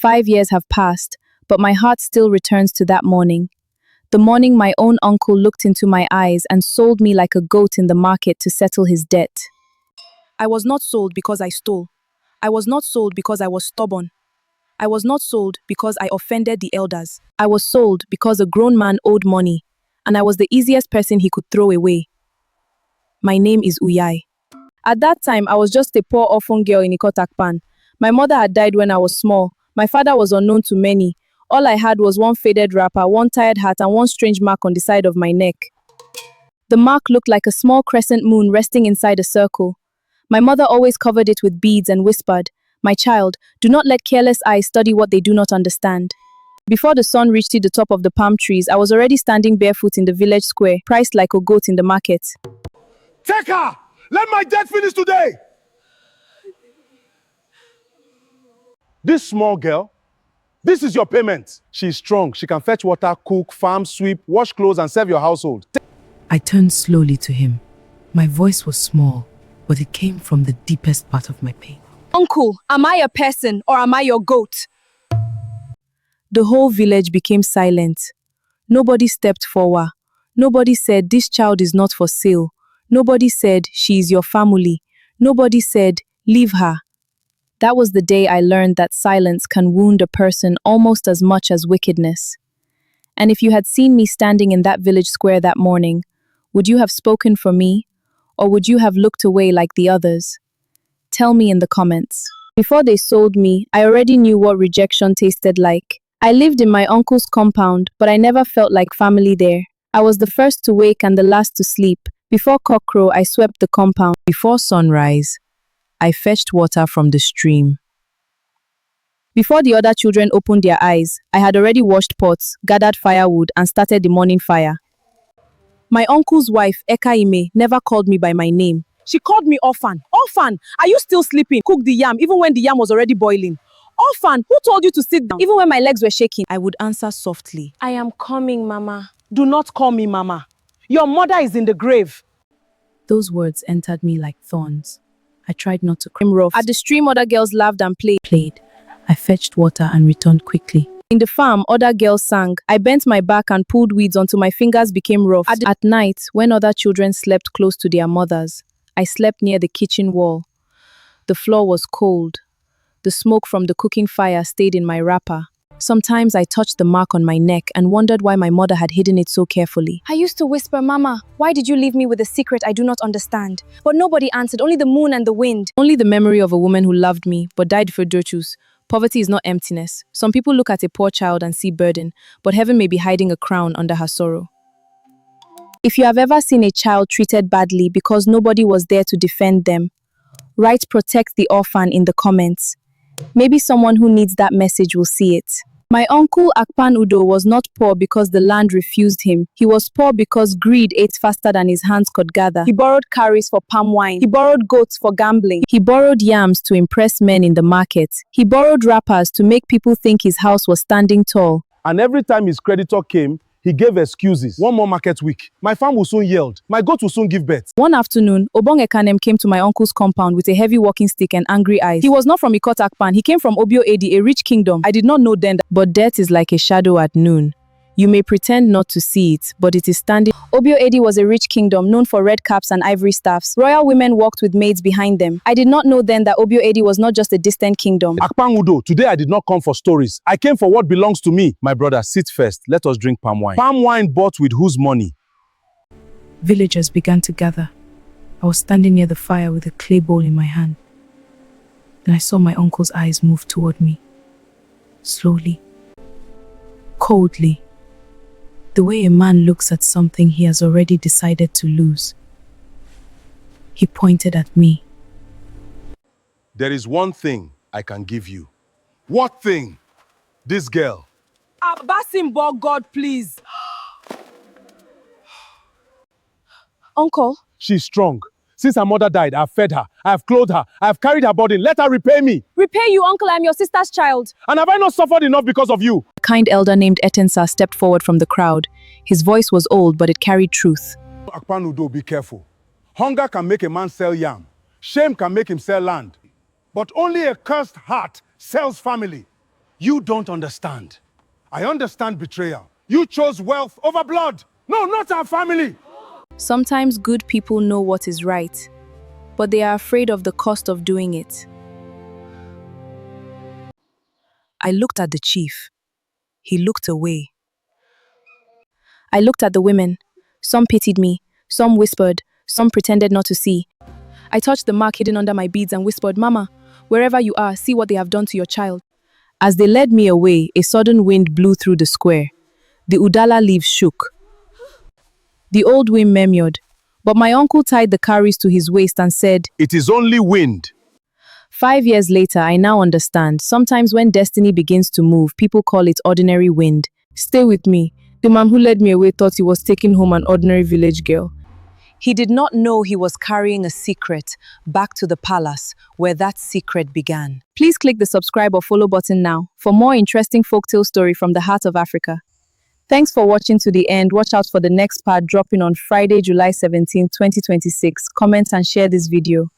5 years have passed, but my heart still returns to that morning. The morning my own uncle looked into my eyes and sold me like a goat in the market to settle his debt. I was not sold because I stole. I was not sold because I was stubborn. I was not sold because I offended the elders. I was sold because a grown man owed money, and I was the easiest person he could throw away. My name is Uyai. At that time, I was just a poor orphan girl in Ikot Akpan. My mother had died when I was small. My father was unknown to many. All I had was one faded wrapper, one tired hat, and one strange mark on the side of my neck. The mark looked like a small crescent moon resting inside a circle. My mother always covered it with beads and whispered, "My child, do not let careless eyes study what they do not understand." Before the sun reached the top of the palm trees, I was already standing barefoot in the village square, priced like a goat in the market. Take her! Let my debt finish today! This small girl, this is your payment. She's strong. She can fetch water, cook, farm, sweep, wash clothes, and serve your household. I turned slowly to him. My voice was small, but it came from the deepest part of my pain. Uncle, am I a person or am I your goat? The whole village became silent. Nobody stepped forward. Nobody said, "This child is not for sale." Nobody said, "She is your family." Nobody said, "Leave her." That was the day I learned that silence can wound a person almost as much as wickedness. And if you had seen me standing in that village square that morning, would you have spoken for me? Or would you have looked away like the others? Tell me in the comments. Before they sold me, I already knew what rejection tasted like. I lived in my uncle's compound, but I never felt like family there. I was the first to wake and the last to sleep. Before cockcrow, I swept the compound. Before sunrise, I fetched water from the stream. Before the other children opened their eyes, I had already washed pots, gathered firewood, and started the morning fire. My uncle's wife, Ekaime, never called me by my name. She called me Orphan. Orphan, are you still sleeping? Cook the yam, even when the yam was already boiling. Orphan, who told you to sit down, even when my legs were shaking? I would answer softly, "I am coming, Mama." Do not call me Mama. Your mother is in the grave. Those words entered me like thorns. I tried not to cry. Rough. At the stream, other girls laughed and played. I fetched water and returned quickly. In the farm, other girls sang. I bent my back and pulled weeds until my fingers became rough. At night, when other children slept close to their mothers, I slept near the kitchen wall. The floor was cold. The smoke from the cooking fire stayed in my wrapper. Sometimes I touched the mark on my neck and wondered why my mother had hidden it so carefully. I used to whisper, "Mama, why did you leave me with a secret I do not understand?" But nobody answered, only the moon and the wind. Only the memory of a woman who loved me, but died for virtues. Poverty is not emptiness. Some people look at a poor child and see burden, but heaven may be hiding a crown under her sorrow. If you have ever seen a child treated badly because nobody was there to defend them, write "protect the orphan" in the comments. Maybe someone who needs that message will see it. My uncle Akpan Udo was not poor because the land refused him. He was poor because greed ate faster than his hands could gather. He borrowed carries for palm wine. He borrowed goats for gambling. He borrowed yams to impress men in the market. He borrowed wrappers to make people think his house was standing tall. And every time his creditor came, he gave excuses. One more market week. My farm will soon yield. My goat will soon give birth. One afternoon, Obong Ekanem came to my uncle's compound with a heavy walking stick and angry eyes. He was not from Ikot Akpan. He came from Obio Edi, a rich kingdom. I did not know then that. But death is like a shadow at noon. You may pretend not to see it, but it is standing. Obio Edi was a rich kingdom known for red caps and ivory staffs. Royal women walked with maids behind them. I did not know then that Obio Edi was not just a distant kingdom. Akpan Udo, today I did not come for stories. I came for what belongs to me. My brother, sit first. Let us drink palm wine. Palm wine bought with whose money? Villagers began to gather. I was standing near the fire with a clay bowl in my hand. Then I saw my uncle's eyes move toward me. Slowly. Coldly. The way a man looks at something he has already decided to lose. He pointed at me. There is one thing I can give you. What thing? This girl. Abasimbo, God, please. Uncle? She's strong. Since her mother died, I've fed her, I've clothed her, I've carried her burden. Let her repay me. Repay you, uncle. I'm your sister's child. And have I not suffered enough because of you? A kind elder named Etensa stepped forward from the crowd. His voice was old, but it carried truth. Akpan Udo, be careful. Hunger can make a man sell yam. Shame can make him sell land. But only a cursed heart sells family. You don't understand. I understand betrayal. You chose wealth over blood. No, not our family. Sometimes good people know what is right, but they are afraid of the cost of doing it. I looked at the chief. He looked away. I looked at the women. Some pitied me, some whispered, some pretended not to see. I touched the mark hidden under my beads and whispered, "Mama, wherever you are, see what they have done to your child." As they led me away, a sudden wind blew through the square. The udala leaves shook. The old wind murmured, but my uncle tied the cowries to his waist and said, It is only wind. 5 years later, I now understand. Sometimes when destiny begins to move, people call it ordinary wind. Stay with me. The man who led me away thought he was taking home an ordinary village girl. He did not know he was carrying a secret back to the palace where that secret began. Please click the subscribe or follow button now for more interesting folktale story from the heart of Africa. Thanks for watching to the end. Watch out for the next part dropping on Friday, July 17, 2026. Comment and share this video.